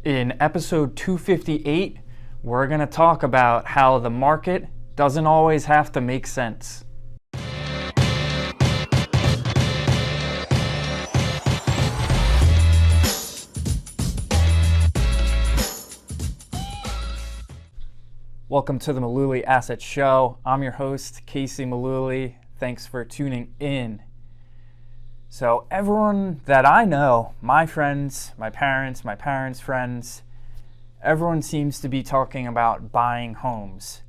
In episode 258, we're going to talk about how the market doesn't always have to make sense. Welcome to the Mullooly Asset Show. I'm your host, Casey Mullooly. Thanks for tuning in. So everyone that I know, my friends, my parents' friends, everyone seems to be talking about buying homes.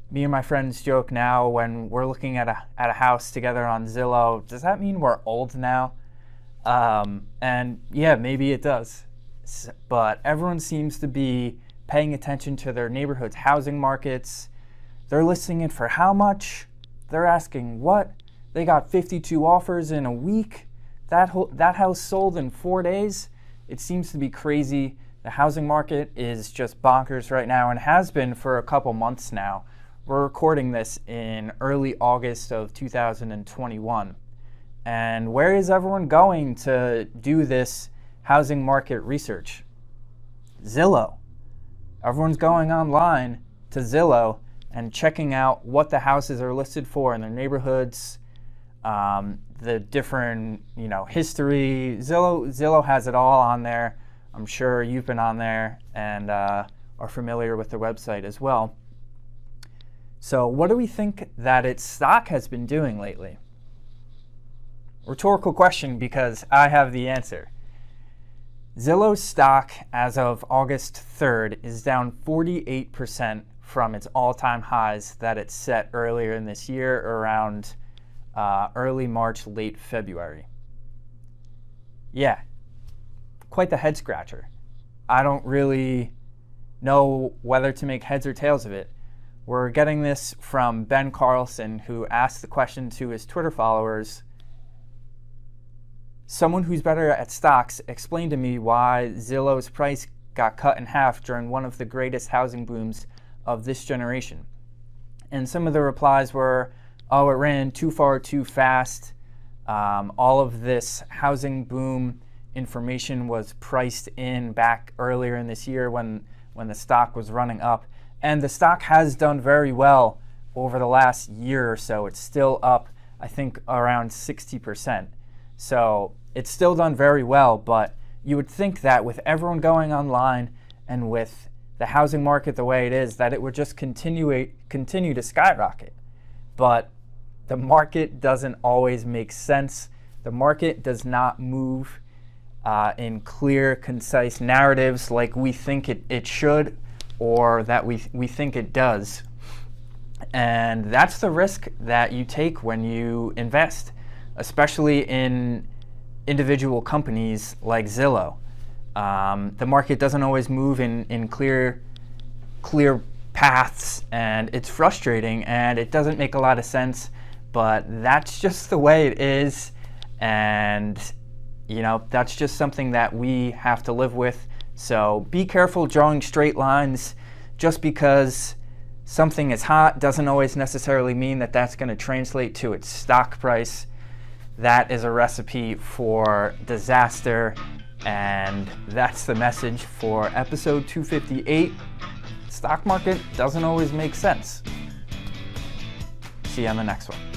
Me and my friends joke now when we're looking at a house together on Zillow, does that mean we're old now? And yeah, maybe it does. But everyone seems to be paying attention to their neighborhood's housing markets. They're listing it for how much? They're asking what? They got 52 offers in a week. That house sold in 4 days. It seems to be crazy. The housing market is just bonkers right now and has been for a couple months now. We're recording this in early August of 2021. And where is everyone going to do this housing market research? Zillow. Everyone's going online to Zillow and checking out what the houses are listed for in their neighborhoods, the different, history. Zillow has it all on there. I'm sure you've been on there and are familiar with the website as well. So what do we think that its stock has been doing lately? Rhetorical question because I have the answer. Zillow's stock as of August 3rd is down 48% from its all-time highs that it set earlier in this year around early March, late February. Yeah, quite the head scratcher. I don't really know whether to make heads or tails of it. We're getting this from Ben Carlson, who asked the question to his Twitter followers, someone who's better at stocks explained to me why Zillow's price got cut in half during one of the greatest housing booms of this generation. And some of the replies were, oh, it ran too far too fast. All of this housing boom information was priced in back earlier in this year when the stock was running up. And the stock has done very well over the last year or so. It's still up, I think, around 60%. So it's still done very well, but you would think that with everyone going online and with the housing market the way it is, that it would just continue to skyrocket. But the market doesn't always make sense. The market does not move in clear, concise narratives like we think it should or that we think it does. And that's the risk that you take when you invest, especially in individual companies like Zillow. The market doesn't always move in clear paths, and it's frustrating and it doesn't make a lot of sense, but that's just the way it is. And that's just something that we have to live with. So be careful drawing straight lines. Just because something is hot doesn't always necessarily mean that that's going to translate to its stock price. That is a recipe for disaster, and that's the message for episode 258. Stock market doesn't always make sense. See you on the next one.